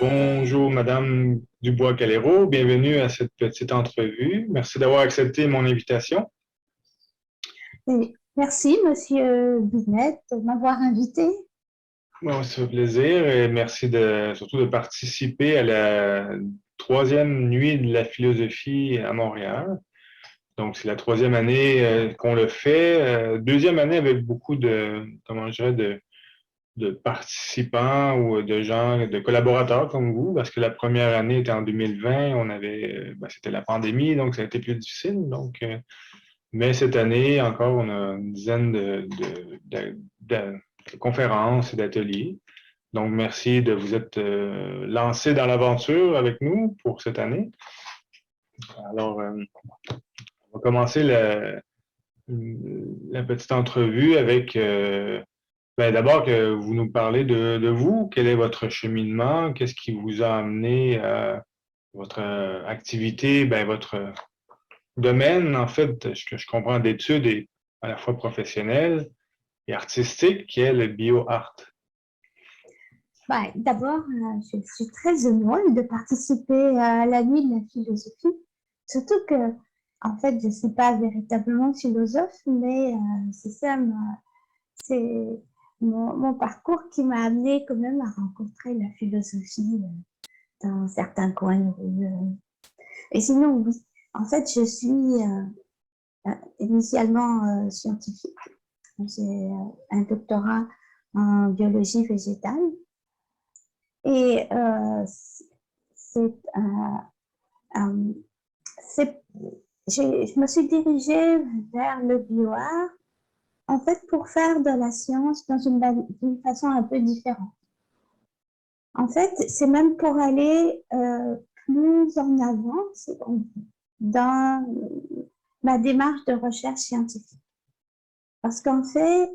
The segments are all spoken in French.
Bonjour, Madame Dubois-Calero. Bienvenue à cette petite entrevue. Merci d'avoir accepté mon invitation. Et merci, Monsieur Binet, de m'avoir invité. Bon, ça fait plaisir et merci surtout de participer à la troisième nuit de la philosophie à Montréal. Donc, c'est la troisième année qu'on le fait. Deuxième année avec beaucoup comment je dirais, de participants ou de gens, de collaborateurs comme vous, parce que la première année était en 2020, c'était la pandémie, donc ça a été plus difficile. Mais cette année, encore, on a une dizaine de conférences et d'ateliers. Donc, merci de vous être lancé dans l'aventure avec nous pour cette année. Alors, on va commencer la petite entrevue avec d'abord que vous nous parlez de vous. Quel est votre cheminement? Qu'est-ce qui vous a amené à votre activité, votre domaine, en fait, ce que je comprends d'études et à la fois professionnelles et artistique, qui est le bio-art. D'abord, je suis très heureuse de participer à la nuit de la philosophie, surtout que, en fait, je ne suis pas véritablement philosophe, mais c'est mon parcours qui m'a amené quand même à rencontrer la philosophie dans certains coins de rue. Et sinon, oui, en fait, je suis initialement scientifique. J'ai un doctorat en biologie végétale. Et c'est, euh, c'est- je me suis dirigée vers le bioart, en fait, pour faire de la science d'une façon un peu différente. En fait, c'est même pour aller plus en avant dans ma démarche de recherche scientifique. Parce qu'en fait,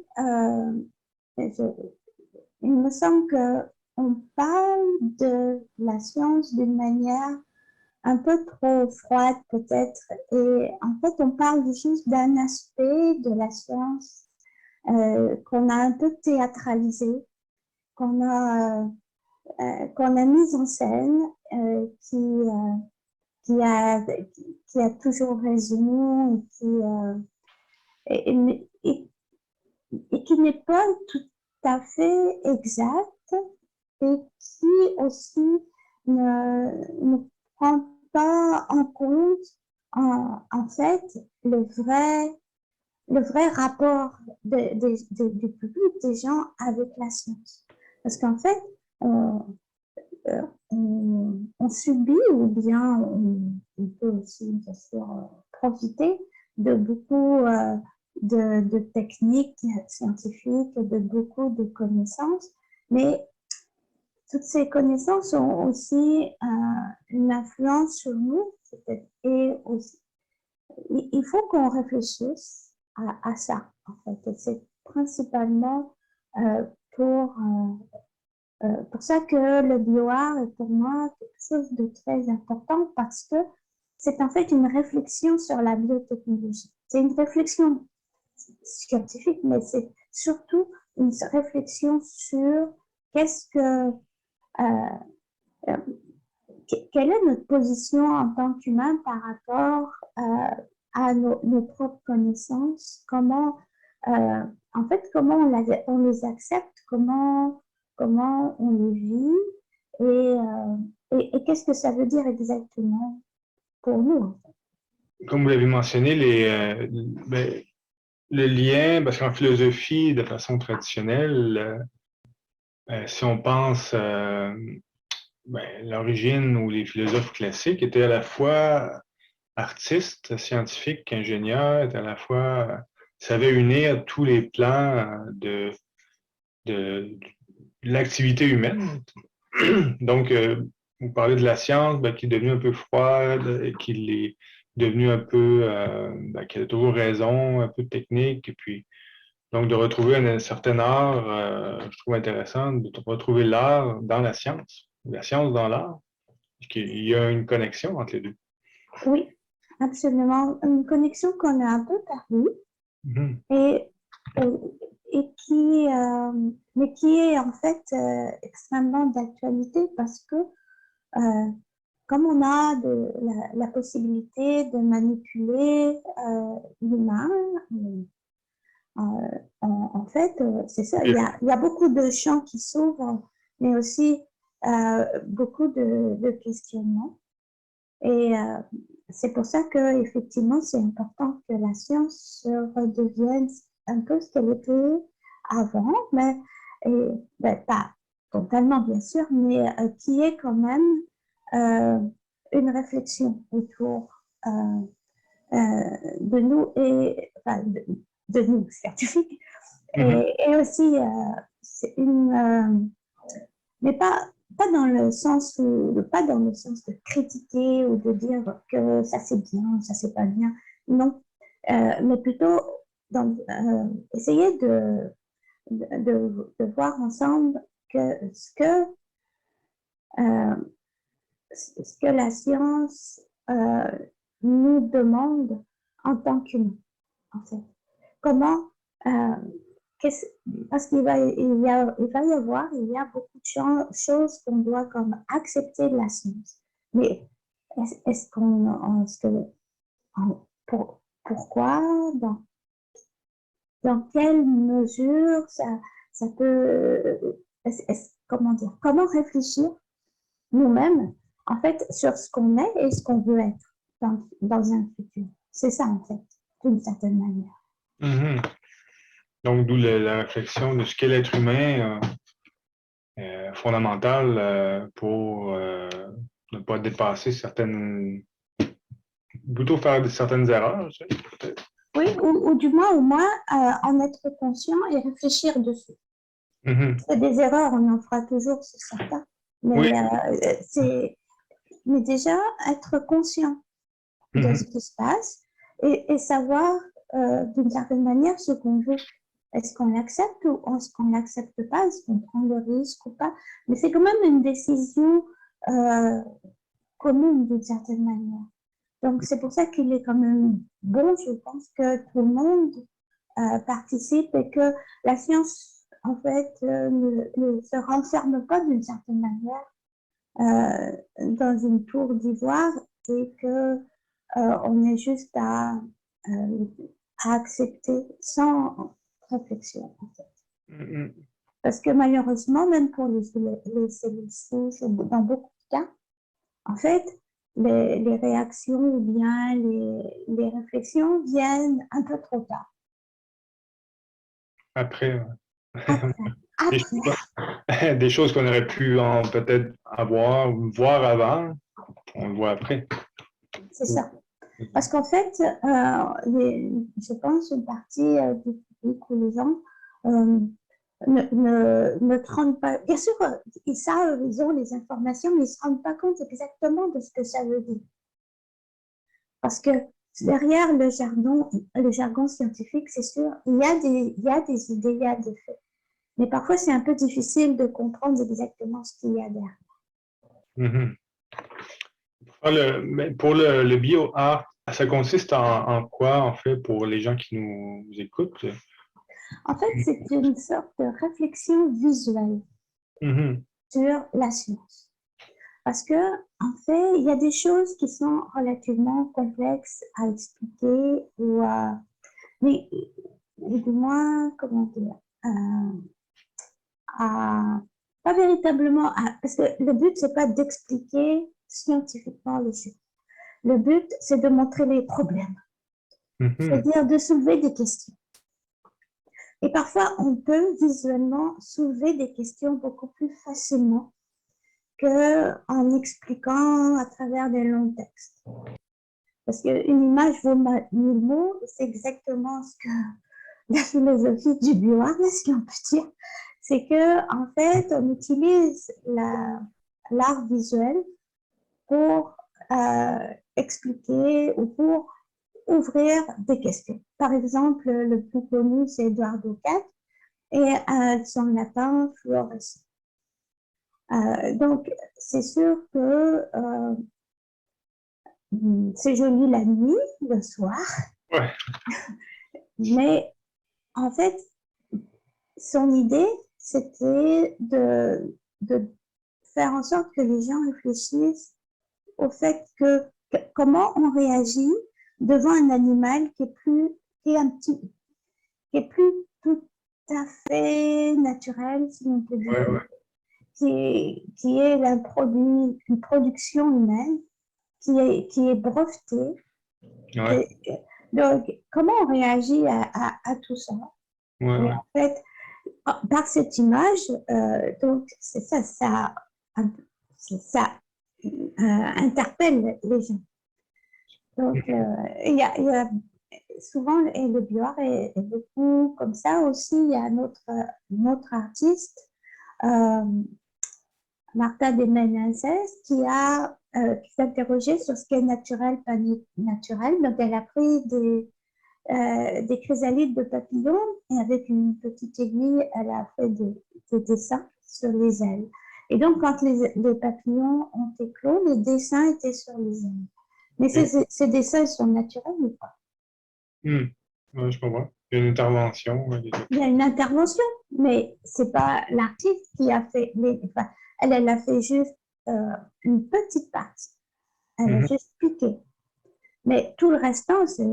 il me semble qu'on parle de la science d'une manière un peu trop froide peut-être. Et en fait, on parle juste d'un aspect de la science qu'on a un peu théâtralisé, qu'on a mis en scène, qui a, qui a toujours raison, et, et, et qui n'est pas tout à fait exact et qui aussi ne prend pas en compte en fait le vrai rapport du public, des gens avec la science. Parce qu'en fait, on subit ou bien on peut aussi bien sûr profiter de beaucoup de techniques scientifiques, de beaucoup de connaissances, mais toutes ces connaissances ont aussi une influence sur nous et aussi, il faut qu'on réfléchisse à ça en fait. Et c'est principalement euh, pour pour ça que le bioart est pour moi quelque chose de très important parce que c'est en fait une réflexion sur la biotechnologie. C'est une réflexion scientifique, mais c'est surtout une réflexion sur qu'est-ce que, euh, quelle est notre position en tant qu'humain par rapport à nos propres connaissances, comment, en fait, comment on les accepte, comment on les vit et qu'est-ce que ça veut dire exactement pour nous. Comme vous l'avez mentionné, le lien, parce qu'en philosophie, de façon traditionnelle, si on pense l'origine où les philosophes classiques étaient à la fois artistes, scientifiques, ingénieurs, étaient à la fois savaient unir tous les plans de l'activité humaine. Donc, vous parlez de la science qui est devenue un peu froide, et qui est devenue un peu, qui a toujours raison, un peu technique, et puis donc de retrouver un certain art, je trouve intéressant de retrouver l'art dans la science dans l'art, qu'il y a une connexion entre les deux. Oui, absolument. Une connexion qu'on a un peu perdue Mhm. et, et qui, mais qui est en fait extrêmement d'actualité parce que comme on a la possibilité de manipuler l'humain, en fait, c'est ça, il y a beaucoup de champs qui s'ouvrent, mais aussi beaucoup de questionnements. Et c'est pour ça que effectivement, c'est important que la science redevienne un peu ce qu'elle était avant, mais ben, pas totalement bien sûr, mais qui est quand même une réflexion autour de nous et enfin, de nous scientifiques et aussi c'est une mais pas dans le sens pas dans le sens de critiquer ou de dire que ça c'est bien, ça c'est pas bien, non, mais plutôt essayer de voir ensemble que euh, ce que la science nous demande en tant qu'humains, en fait. Comment, euh, parce qu'il va, il va y avoir, il y a beaucoup de choses qu'on doit comme accepter de la science. Mais est-ce qu'on, pourquoi, dans quelle mesure ça peut, comment dire, comment réfléchir nous-mêmes, en fait, sur ce qu'on est et ce qu'on veut être dans un futur. C'est ça, en fait, d'une certaine manière. Donc, d'où la réflexion de ce qu'est l'être humain fondamental pour ne pas dépasser certaines... plutôt faire certaines erreurs, tu sais, peut-être. Oui, ou du moins, au moins, en être conscient et réfléchir dessus. C'est des erreurs, on en fera toujours, c'est certain. Mais, Oui. Mais déjà, être conscient de ce qui se passe et savoir d'une certaine manière ce qu'on veut. Est-ce qu'on l'accepte ou est-ce qu'on ne l'accepte pas? Est-ce qu'on prend le risque ou pas? Mais c'est quand même une décision commune d'une certaine manière. Donc c'est pour ça qu'il est quand même bon, je pense, que tout le monde participe et que la science, en fait, ne se renferme pas d'une certaine manière dans une tour d'ivoire et que on est juste à accepter sans réflexion, en fait. Parce que malheureusement, même pour les cellules souches, dans beaucoup de cas, en fait, les réactions ou bien les réflexions viennent un peu trop tard. Après. Après. Des choses qu'on aurait pu peut-être avoir ou voir avant, on le voit après. C'est ça. Parce qu'en fait, je pense une partie du public ou les gens ne te rendent pas... Bien sûr, ils savent, ils ont les informations, mais ils ne se rendent pas compte exactement de ce que ça veut dire. Parce que derrière le jargon scientifique, c'est sûr, il y a des idées, il y a des faits. Mais parfois, c'est un peu difficile de comprendre exactement ce qu'il y a derrière. Pour le bio-art, ça consiste en quoi, en fait, pour les gens qui nous écoutent? En fait, c'est une sorte de réflexion visuelle sur la science. Parce que, en fait, il y a des choses qui sont relativement complexes à expliquer mais du moins, comment dire, pas véritablement, parce que le but, c'est pas d'expliquer scientifiquement les choses. Le but, c'est de montrer les problèmes. C'est-à-dire de soulever des questions. Et parfois, on peut visuellement soulever des questions beaucoup plus facilement qu'en expliquant à travers des longs textes. Parce qu'une image vaut 1000 mots, c'est exactement ce que la philosophie du bioart, ce qu'on peut dire, c'est qu'en fait, on utilise l'art visuel pour expliquer ou pour ouvrir des questions. Par exemple, le plus connu, c'est Eduardo Cat et son lapin fluorescent. Donc, c'est sûr que c'est joli la nuit, le soir, mais en fait, son idée, c'était de faire en sorte que les gens réfléchissent au fait que comment on réagit devant un animal qui est un petit, qui est plus tout à fait naturel, si on peut dire, Ouais, ouais. qui est une production humaine, qui est brevetée. Ouais, Et, donc, comment on réagit à tout ça? ouais, Et ouais. en fait, par cette image, donc c'est ça, ça interpelle les gens. Donc, il y a souvent, et le Biard est beaucoup comme ça aussi. Il y a un autre artiste, euh, Martha de Menezes, qui s'est interrogée sur ce qui est naturel, pas naturel. Donc, elle a pris des chrysalides de papillons et avec une petite aiguille, elle a fait des dessins sur les ailes. Et donc, quand les papillons ont éclos, les dessins étaient sur les ailes. Mais ces dessins sont naturels ou pas? Hmm. Ouais, je comprends. Il y a une intervention. Ouais, Il y a une intervention, mais c'est pas l'artiste qui a fait enfin, elle a fait juste une petite partie. Elle a Mhm. juste piqué. Mais tout le restant, ça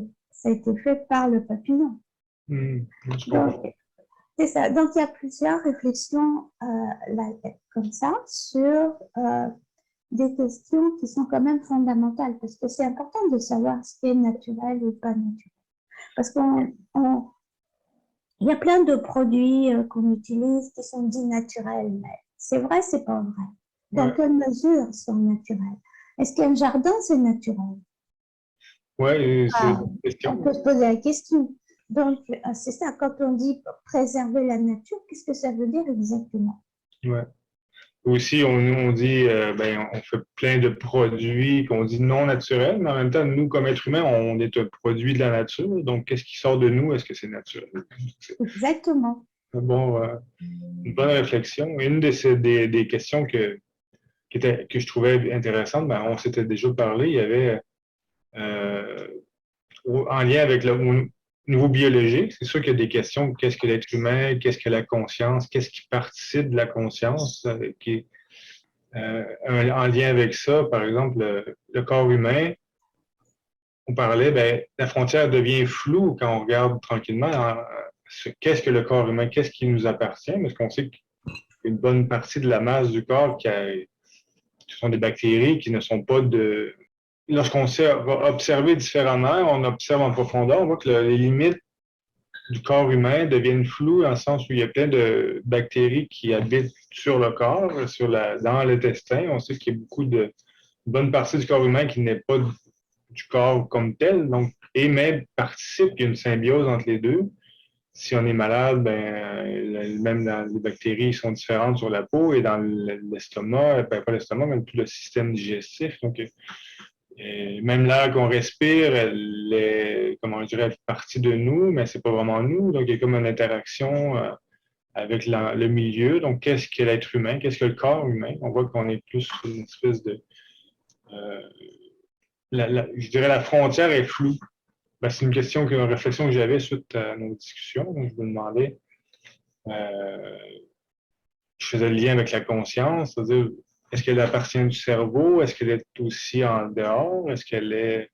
a été fait par le papillon. Hmm. Ouais, je Donc, comprends. c'est ça. Donc, il y a plusieurs réflexions là, comme ça sur des questions qui sont quand même fondamentales parce que c'est important de savoir ce qui est naturel ou pas naturel. Parce il y a plein de produits qu'on utilise qui sont dits naturels, mais c'est vrai, c'est pas vrai. Dans Ouais, quelle mesure ils sont naturels? Est-ce qu'un jardin, c'est naturel? ouais, et c'est Ah, une on question. peut se poser la question. Donc, c'est ça, quand on dit préserver la nature, qu'est-ce que ça veut dire exactement? Ouais. Aussi, on dit, ben, on fait plein de produits qu'on dit non naturels, mais en même temps, nous, comme êtres humains, on est un produit de la nature. Donc, qu'est-ce qui sort de nous? Est-ce que c'est naturel? C'est Exactement. bon, une bonne réflexion. Une des questions que je trouvais intéressante, ben, on s'était déjà parlé, il y avait euh, en lien avec le au niveau biologique, c'est sûr qu'il y a des questions, qu'est-ce que l'être humain, qu'est-ce que la conscience, qu'est-ce qui participe de la conscience, en lien avec ça, par exemple, le corps humain, on parlait, ben, la frontière devient floue quand on regarde tranquillement qu'est-ce que le corps humain, qu'est-ce qui nous appartient, parce qu'on sait qu'une bonne partie de la masse du corps, ce sont des bactéries qui ne sont pas de... Lorsqu'on va observer différemment, on observe en profondeur, on voit que les limites du corps humain deviennent floues dans le sens où il y a plein de bactéries qui habitent sur le corps, dans l'intestin. On sait qu'il y a une bonne partie du corps humain qui n'est pas du corps comme tel, donc, et même participe, il y a une symbiose entre les deux. Si on est malade, ben, même les bactéries sont différentes sur la peau et dans l'estomac, ben, pas l'estomac, mais tout le système digestif. Donc, même l'air qu'on respire, elle est, comment je dirais, elle fait partie de nous, mais c'est pas vraiment nous. Donc, il y a comme une interaction avec le milieu. Donc, qu'est-ce que l'être humain? Qu'est-ce que le corps humain? On voit qu'on est plus une espèce de... euh, je dirais la frontière est floue. Ben, c'est une réflexion que j'avais suite à nos discussions. Donc, je me demandais, euh, je faisais le lien avec la conscience, c'est-à-dire, est-ce qu'elle appartient du cerveau? Est-ce qu'elle est aussi en dehors? Est-ce qu'elle est...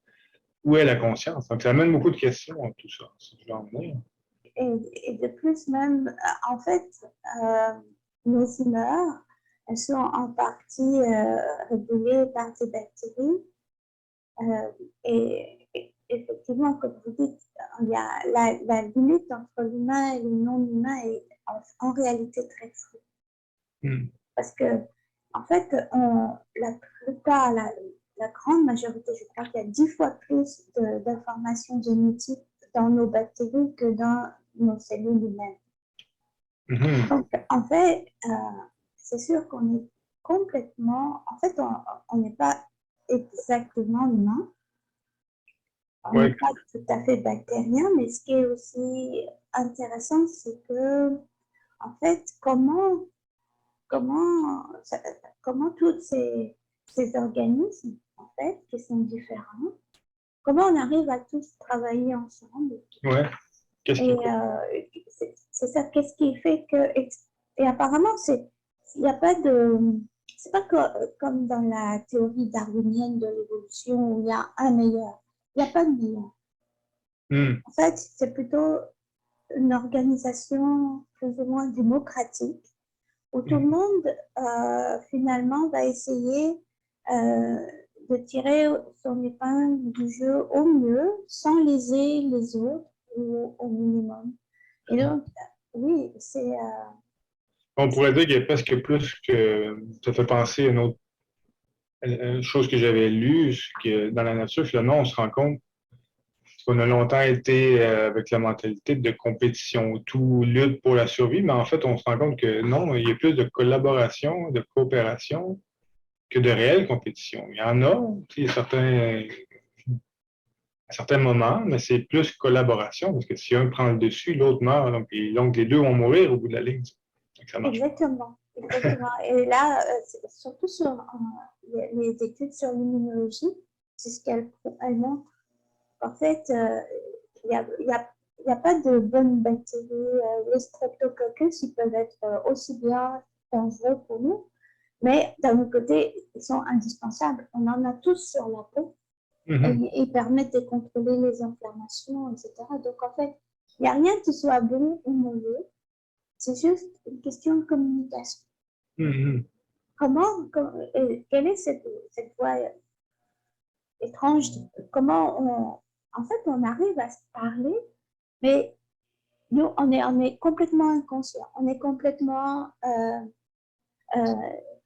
Où est la conscience? Donc, ça amène beaucoup de questions, tout ça, si je veux en venir. Et de plus, même, en fait, euh, nos humeurs, elles sont en partie régulées par des bactéries. Euh, et effectivement, comme vous dites, il y a la limite entre l'humain et le non-humain est en réalité très floue. Hmm. Parce que, en fait, la plupart, la grande majorité, je crois qu'il y a 10 fois plus d'informations génétiques dans nos bactéries que dans nos cellules humaines. Mhm. Donc, en fait, c'est sûr qu'on est complètement, en fait, on n'est pas exactement humain, on n'est Ouais, pas tout à fait bactérien, mais ce qui est aussi intéressant, c'est que, en fait, comment, comment tous ces organismes, en fait, qui sont différents, comment on arrive à tous travailler ensemble. ouais. Qu'est-ce Et qui... c'est ça, qu'est-ce qui fait que Et apparemment, il n'y a pas de... C'est pas comme dans la théorie darwinienne de l'évolution où il y a un meilleur. Il n'y a pas de meilleur. En fait, c'est plutôt une organisation plus ou moins démocratique où tout le monde, finalement, va essayer de tirer son épingle du jeu au mieux, sans léser les autres ou au minimum. Et donc, oui, c'est... On pourrait dire qu'il y a presque plus que ça fait penser à une chose que j'avais lue, c'est que dans la nature, finalement, on se rend compte qu'on a longtemps été avec la mentalité de compétition, tout lutte pour la survie, mais en fait, on se rend compte que non, il y a plus de collaboration, de coopération que de réelle compétition. Il y en a, à certains moments, mais c'est plus collaboration, parce que si un prend le dessus, l'autre meurt, donc les deux vont mourir au bout de la ligne. Donc, ça marche. Exactement. Et là, surtout sur les études sur l'immunologie, c'est ce qu'elles montrent. En fait, il y a pas de bonnes bactéries. Les streptococcus, ils peuvent être aussi bien dangereux pour nous, mais d'un autre côté, ils sont indispensables. On en a tous sur la peau et ils permettent de contrôler les inflammations, etc. Donc, en fait, il n'y a rien qui soit bon ou mauvais. C'est juste une question de communication. Quelle est cette voie étrange? En fait, on arrive à se parler, mais nous, on est complètement inconscient. On est complètement,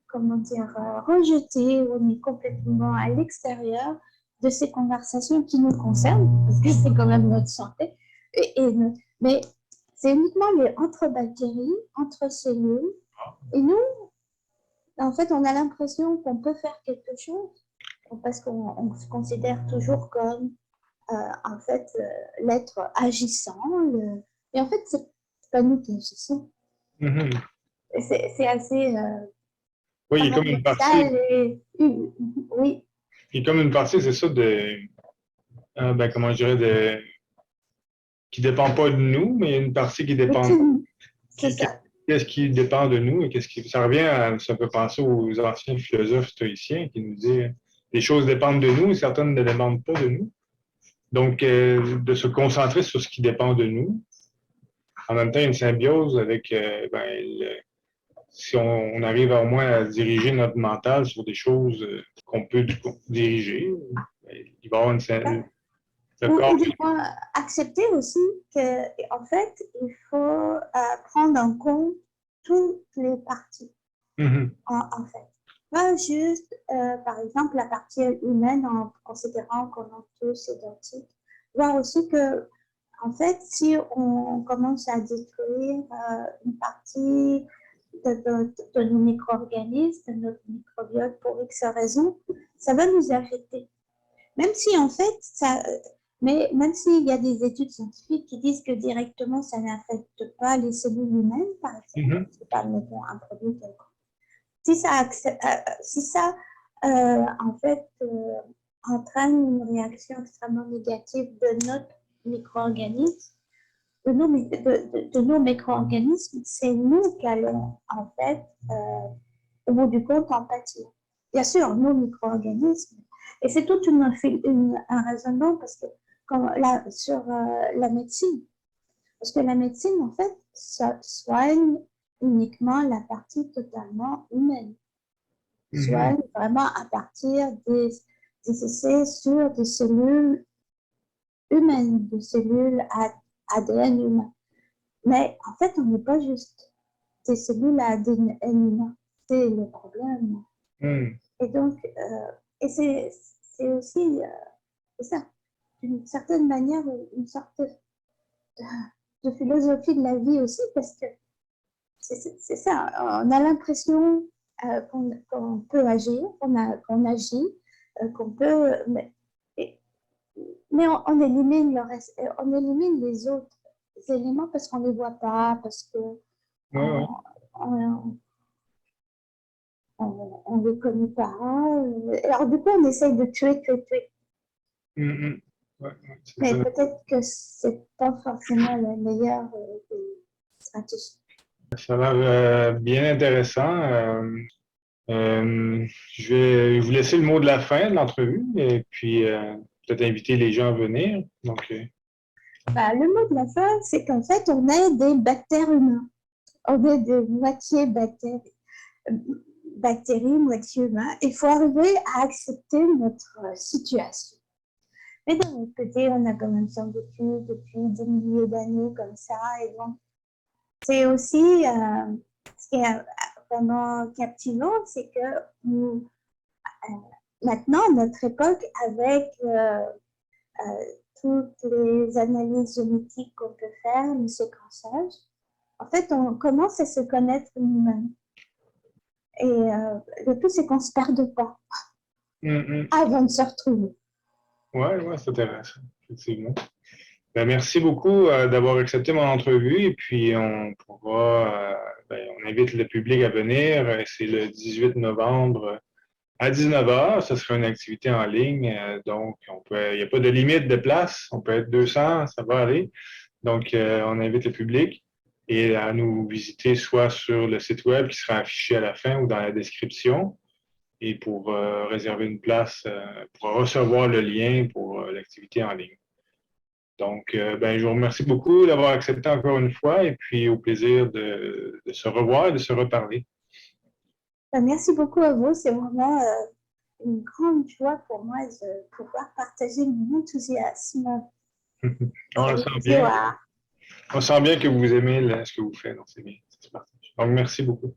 comment dire, rejeté, on est complètement à l'extérieur de ces conversations qui nous concernent, parce que c'est quand même notre santé. Mais c'est uniquement entre bactéries, entre cellules. Et nous, en fait, on a l'impression qu'on peut faire quelque chose parce qu'on se considère toujours comme, en fait, l'être agissant. Et en fait, c'est pas nous qui agissons. C'est assez oui, il y a comme une partie. Oui. Il y a comme une partie, c'est ça, comment je dirais, qui ne dépend pas de nous, mais il y a une partie qui dépend de nous. Qu'est-ce qui dépend de nous et ça revient à, ça peut penser aux anciens philosophes stoïciens qui nous disaient les choses dépendent de nous et certaines ne dépendent pas de nous. Donc, de se concentrer sur ce qui dépend de nous. En même temps, une symbiose avec, si on arrive au moins à diriger notre mental sur des choses qu'on peut diriger, il va y avoir une symbiose. Ou du moins accepter aussi qu'en fait, il faut prendre en compte toutes les parties, en fait. Pas juste, par exemple, la partie humaine en considérant qu'on est tous identiques. Voir aussi que, en fait, si on commence à détruire une partie de nos micro-organismes, de notre microbiote pour X raisons, ça va nous affecter. Même si, en fait, mais même s'il y a des études scientifiques qui disent que directement, ça n'affecte pas les cellules humaines, par exemple, c'est pas, mettons, un produit quelconque. Si ça en fait, entraîne une réaction extrêmement négative de notre micro-organisme, de nos micro-organismes, c'est nous qui allons, en fait, au bout du compte, en pâtir. Bien sûr, nos micro-organismes. Et c'est tout un raisonnement parce que, sur la médecine. Parce que la médecine, en fait, ça soigne uniquement la partie totalement humaine. Soigne vraiment à partir des essais sur des cellules humaines, des cellules ADN humain. Mais en fait, on n'est pas juste des cellules ADN humain. C'est le problème. Et donc, et c'est aussi, c'est ça, d'une certaine manière, une sorte de philosophie de la vie aussi, parce que c'est ça, on a l'impression qu'on peut agir, qu'on agit, qu'on peut, mais on élimine on élimine les autres éléments parce qu'on ne les voit pas, parce que on ne les connaît pas. Alors du coup, on essaye de tuer. Mais peut-être que c'est pas forcément la meilleure stratégie. Ça a l'air bien intéressant. Je vais vous laisser le mot de la fin de l'entrevue et puis peut-être inviter les gens à venir. Donc, Le mot de la fin, c'est qu'en fait, on est des bactères humains. On est de moitié bactéries, moitié humains. Il faut arriver à accepter notre situation. Mais d'un autre côté, on a quand même survécu depuis des milliers d'années comme ça. Et donc, c'est aussi ce qui est vraiment captivant, c'est que nous, maintenant, notre époque, avec toutes les analyses génétiques qu'on peut faire, le séquençage, en fait, on commence à se connaître nous-mêmes. Et le tout, c'est qu'on ne se perde pas avant de se retrouver. Ouais, c'est intéressant, effectivement. Ben, merci beaucoup d'avoir accepté mon entrevue et puis on pourra, on invite le public à venir. C'est le 18 novembre à 19h. Ce sera une activité en ligne. Donc, il n'y a pas de limite de place. On peut être 200, ça va aller. Donc, on invite le public et à nous visiter soit sur le site web qui sera affiché à la fin ou dans la description. Et pour réserver une place, pour recevoir le lien pour l'activité en ligne. Donc, je vous remercie beaucoup d'avoir accepté encore une fois et puis au plaisir de se revoir et de se reparler. Merci beaucoup à vous. C'est vraiment une grande joie pour moi de pouvoir partager mon enthousiasme. On le sent bien. On sent bien que vous aimez ce que vous faites. Donc, c'est bien. Donc, merci beaucoup.